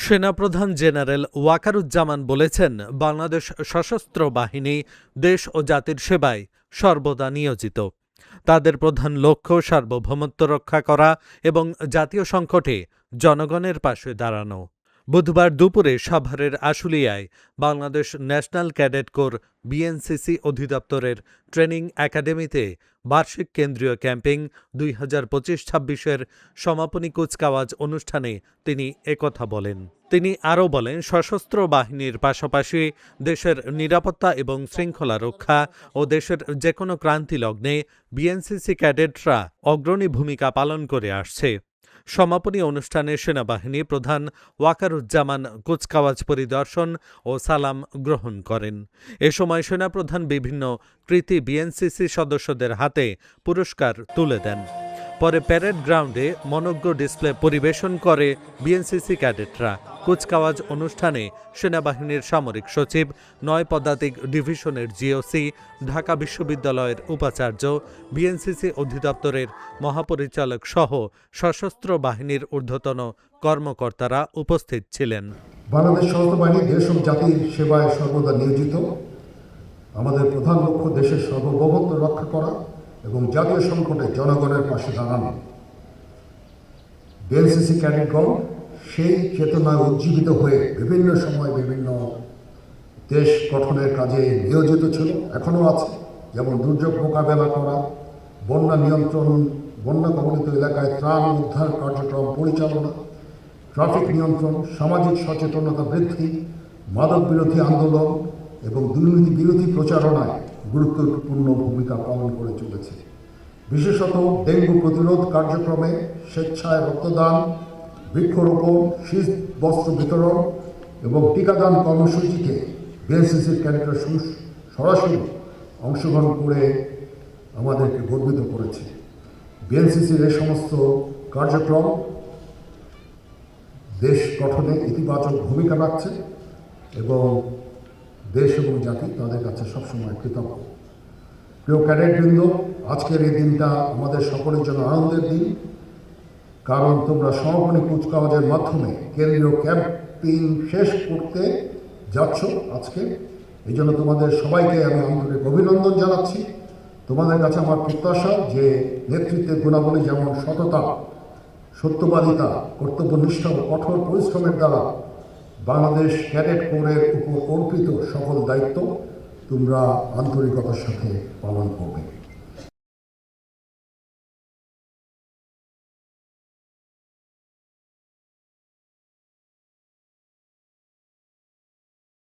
সেনাপ্রধান জেনারেল ওয়াকারুজ্জামান বলেছেন, বাংলাদেশ সশস্ত্র বাহিনী দেশ ও জাতির সেবায় সর্বদা নিয়োজিত। তাদের প্রধান লক্ষ্য সার্বভৌমত্ব রক্ষা করা এবং জাতীয় সংকটে জনগণের পাশে দাঁড়ানো। বুধবার দুপুরে সাভারের আশুলিয়ায় Bangladesh national cadet corps BNCC অধিদপ্তরের ট্রেনিং একাডেমিতে বার্ষিক কেন্দ্রীয় ক্যাম্পিং 2025-26-এর সমাপনী কুচকাওয়াজ অনুষ্ঠানে তিনি একথা বলেন। তিনি আরও বলেন, সশস্ত্র বাহিনীর পাশাপাশি দেশের নিরাপত্তা এবং শৃঙ্খলা রক্ষা ও দেশের যে কোনো ক্রান্তি লগ্নে বিএনসিসি ক্যাডেটরা অগ্রণী ভূমিকা পালন করে আসছে। সমাপনী অনুষ্ঠানে সেনাবাহিনী প্রধান ওয়াকারুজ্জামান কুচকাওয়াজ পরিদর্শন ও সালাম গ্রহণ করেন। এ সময় সেনাপ্রধান বিভিন্ন কৃতী বিএনসিসি সদস্যদের হাতে পুরস্কার তুলে দেন। পরে প্যারেড গ্রাউন্ডে মনোজ্ঞ ডিসপ্লে পরিবেশন করে বিএনসিসি ক্যাডেটরা। কুচকাওয়াজ অনুষ্ঠানে সেনাবাহিনীর সামরিক সচিব, ৯ পদাতিক ডিভিশনের জিওসি, ঢাকা বিশ্ববিদ্যালয়ের উপাচার্য, বিএনসিসি অধিদপ্তরের মহাপরিচালক সহ সশস্ত্র বাহিনীর ঊর্ধ্বতন কর্মকর্তারা উপস্থিত ছিলেন। বাংলাদেশ সশস্ত্র বাহিনী দেশ ও জাতির সেবায় সর্বদা নিয়োজিত। আমাদের প্রধান লক্ষ্য দেশের সার্বভৌমত্ব রক্ষা করা এবং জাতীয় সংকটে জনগণের পাশে দাঁড়ানো। বিএনসিসি ক্যাডেটগণ সেই চেতনায় উজ্জীবিত হয়ে বিভিন্ন সময় বিভিন্ন দেশ গঠনের কাজে নিয়োজিত ছিল, এখনও আছে। যেমন দুর্যোগ মোকাবেলা করা, বন্যা নিয়ন্ত্রণ, বন্যা কবলিত এলাকায় ত্রাণ উদ্ধার কার্যক্রম পরিচালনা, ট্রাফিক নিয়ন্ত্রণ, সামাজিক সচেতনতা বৃদ্ধি, মাদক বিরোধী আন্দোলন এবং দুর্নীতি বিরোধী প্রচারণায় গুরুত্বপূর্ণ ভূমিকা পালন করে চলেছে। বিশেষত ডেঙ্গু প্রতিরোধ কার্যক্রমে স্বেচ্ছায় রক্তদান, বৃক্ষরোপণ, শীত বস্ত্র বিতরণ এবং টিকাদান কর্মসূচিতে বিএনসিসির ক্যাডেটরা সরাসরি অংশগ্রহণ করে আমাদেরকে গর্বিত করেছে। বিএনসিসির এই সমস্ত কার্যক্রম দেশ গঠনে ইতিবাচক ভূমিকা রাখছে এবং দেশ এবং জাতি তাদের কাছে সবসময় কৃতজ্ঞ। প্রিয় ক্যাডেটবৃন্দ, আজকের এই দিনটা আমাদের সকলের জন্য আনন্দের দিন, কারণ তোমরা সমাপনী কুচকাওয়াজের মাধ্যমে কেন্দ্রীয় ক্যাম্পিং শেষ করতে যাচ্ছ আজকে। এই জন্য তোমাদের সবাইকে আমি আন্তরিক অভিনন্দন জানাচ্ছি। তোমাদের কাছে আমার প্রত্যাশা যে নেতৃত্বের গুণাবলী যেমন সততা, সত্যবাদিতা, কর্তব্যনিষ্ঠা ও কঠোর পরিশ্রমের দ্বারা বাংলাদেশ ক্যাডেট কোরের উপর অর্পিত সকল দায়িত্ব তোমরা আন্তরিকতার সাথে পালন করবে।